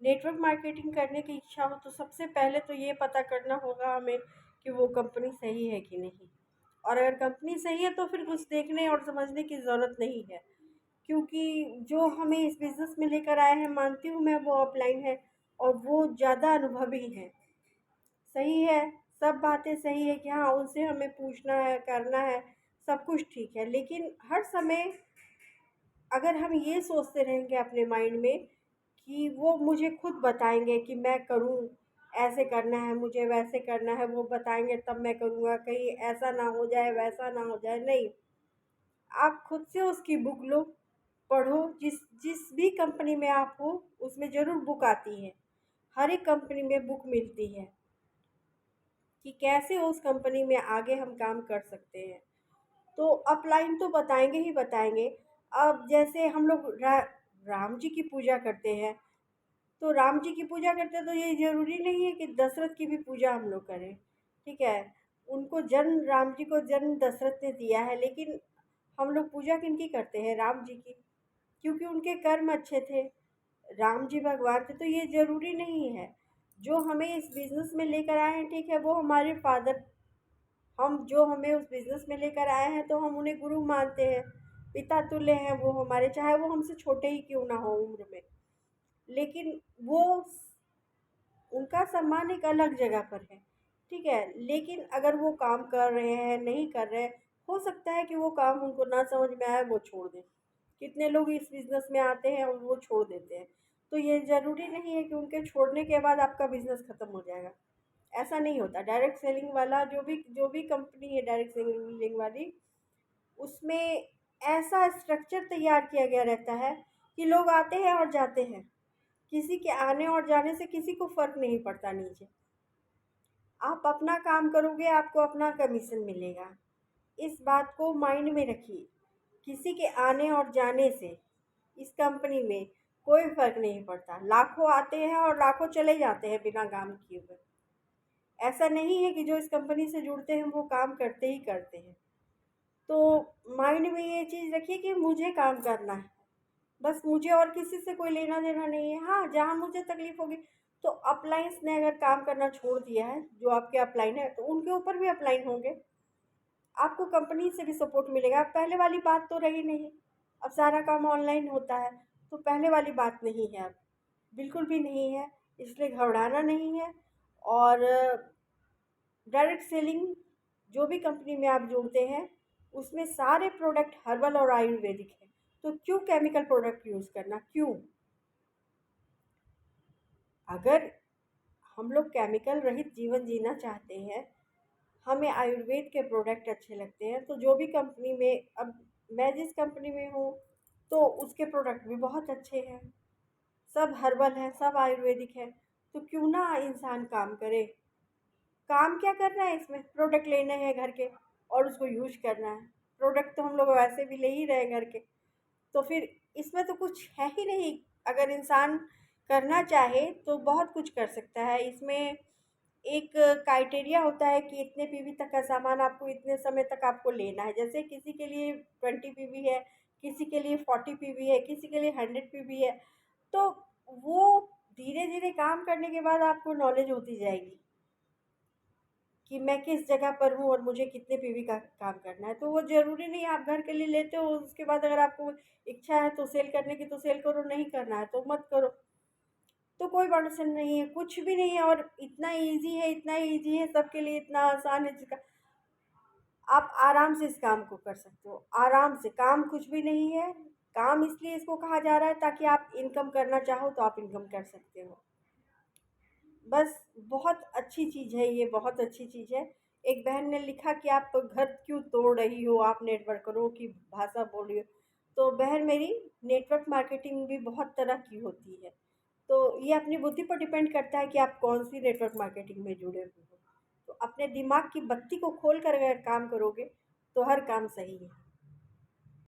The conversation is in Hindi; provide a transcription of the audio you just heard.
नेटवर्क मार्केटिंग करने की इच्छा हो तो सबसे पहले तो ये पता करना होगा हमें कि वो कंपनी सही है कि नहीं। और अगर कंपनी सही है तो फिर कुछ देखने और समझने की ज़रूरत नहीं है, क्योंकि जो हमें इस बिज़नेस में लेकर आए हैं, मानती हूँ मैं, वो ऑफलाइन है और वो ज़्यादा अनुभवी हैं। सही है, सब बातें सही है कि हाँ, उनसे हमें पूछना है, करना है, सब कुछ ठीक है। लेकिन हर समय अगर हम ये सोचते रहेंगे अपने माइंड में कि वो मुझे खुद बताएँगे कि मैं करूँ, ऐसे करना है मुझे, वैसे करना है, वो बताएँगे तब मैं करूँगा, कहीं ऐसा ना हो जाए, वैसा ना हो जाए, नहीं। आप खुद से उसकी बुक लो, पढ़ो, जिस जिस भी कंपनी में आप हो, उसमें ज़रूर बुक आती है। हर एक कंपनी में बुक मिलती है कि कैसे उस कंपनी में आगे हम काम कर सकते हैं। तो अपलाइन तो बताएँगे ही बताएँगे। अब जैसे हम लोग राम जी की पूजा करते हैं, तो राम जी की पूजा करते हैं तो ये ज़रूरी नहीं है कि दशरथ की भी पूजा हम लोग करें, ठीक है? उनको जन्म, राम जी को जन्म दशरथ ने दिया है, लेकिन हम लोग पूजा किनकी करते हैं? राम जी की, क्योंकि उनके कर्म अच्छे थे, राम जी भगवान थे। तो ये ज़रूरी नहीं है। जो हमें इस बिज़नेस में लेकर आए हैं, ठीक है, वो हमारे फादर, हम जो हमें उस बिज़नेस में लेकर आए हैं तो हम उन्हें गुरु मानते हैं, पिता तुल्य हैं वो हमारे, चाहे वो हमसे छोटे ही क्यों ना हो उम्र में। लेकिन वो, उनका सम्मान एक अलग जगह पर है, ठीक है। लेकिन अगर वो काम कर रहे हैं, नहीं कर रहे हैं, हो सकता है कि वो काम उनको ना समझ में आए, वो छोड़ दें। कितने लोग इस बिज़नेस में आते हैं और वो छोड़ देते हैं। तो ये ज़रूरी नहीं है कि उनके छोड़ने के बाद आपका बिज़नेस ख़त्म हो जाएगा। ऐसा नहीं होता। डायरेक्ट सेलिंग वाला जो भी कंपनी है डायरेक्ट सेलिंग वाली, उसमें ऐसा स्ट्रक्चर तैयार किया गया रहता है कि लोग आते हैं और जाते हैं। किसी के आने और जाने से किसी को फ़र्क नहीं पड़ता नीचे। आप अपना काम करोगे, आपको अपना कमीशन मिलेगा। इस बात को माइंड में रखिए। किसी के आने और जाने से इस कंपनी में कोई फ़र्क नहीं पड़ता। लाखों आते हैं और लाखों चले जाते हैं बिना काम किए हुए। ऐसा नहीं है कि जो इस कंपनी से जुड़ते हैं वो काम करते ही करते हैं। तो माइंड में ये चीज़ रखिए कि मुझे काम करना है, बस मुझे और किसी से कोई लेना देना नहीं है। हाँ, जहाँ मुझे तकलीफ़ होगी, तो अपलाइंस ने अगर काम करना छोड़ दिया है, जो आपके अपलाइन है, तो उनके ऊपर भी अपलाइन होंगे। आपको कंपनी से भी सपोर्ट मिलेगा। अब पहले वाली बात तो रही नहीं, अब सारा काम ऑनलाइन होता है, तो पहले वाली बात नहीं है अब, बिल्कुल भी नहीं है। इसलिए घबराना नहीं है। और डायरेक्ट सेलिंग, जो भी कंपनी में आप जुड़ते हैं, उसमें सारे प्रोडक्ट हर्बल और आयुर्वेदिक हैं। तो क्यों केमिकल प्रोडक्ट यूज़ करना, क्यों? अगर हम लोग केमिकल रहित जीवन जीना चाहते हैं, हमें आयुर्वेद के प्रोडक्ट अच्छे लगते हैं, तो जो भी कंपनी में, अब मैं जिस कंपनी में हूँ, तो उसके प्रोडक्ट भी बहुत अच्छे हैं। सब हर्बल हैं, सब आयुर्वेदिक हैं। तो क्यों ना इंसान काम करे। काम क्या करना है इसमें, प्रोडक्ट लेने हैं घर के और उसको यूज करना है। प्रोडक्ट तो हम लोग वैसे भी ले ही रहे हैं घर के, तो फिर इसमें तो कुछ है ही नहीं। अगर इंसान करना चाहे तो बहुत कुछ कर सकता है इसमें। एक क्राइटेरिया होता है कि इतने पीवी तक का सामान आपको इतने समय तक आपको लेना है। जैसे किसी के लिए 20 पीवी है, किसी के लिए 40 पीवी है, किसी के लिए 100 पीवी है। तो वो धीरे धीरे काम करने के बाद आपको नॉलेज होती जाएगी कि मैं किस जगह पर हूँ और मुझे कितने पीवी का काम करना है। तो वो ज़रूरी नहीं है आप घर के लिए लेते हो, उसके बाद अगर आपको इच्छा है तो सेल करने की तो सेल करो, नहीं करना है तो मत करो। तो कोई टेंशन नहीं है, कुछ भी नहीं है। और इतना ईज़ी है, इतना ईज़ी है, सबके लिए इतना आसान है जिसका आप आराम से इस काम को कर सकते हो। आराम से, काम कुछ भी नहीं है। काम इसलिए इसको कहा जा रहा है ताकि आप इनकम करना चाहो तो आप इनकम कर सकते हो। बस, बहुत अच्छी चीज़ है ये, बहुत अच्छी चीज़ है। एक बहन ने लिखा कि आप तो घर क्यों तोड़ रही हो, आप नेटवर्करों की भाषा बोल रही हो। तो बहन मेरी, नेटवर्क मार्केटिंग भी बहुत तरह की होती है। तो ये अपनी बुद्धि पर डिपेंड करता है कि आप कौन सी नेटवर्क मार्केटिंग में जुड़े हुए हो। तो अपने दिमाग की बत्ती को खोल कर अगर काम करोगे तो हर काम सही है।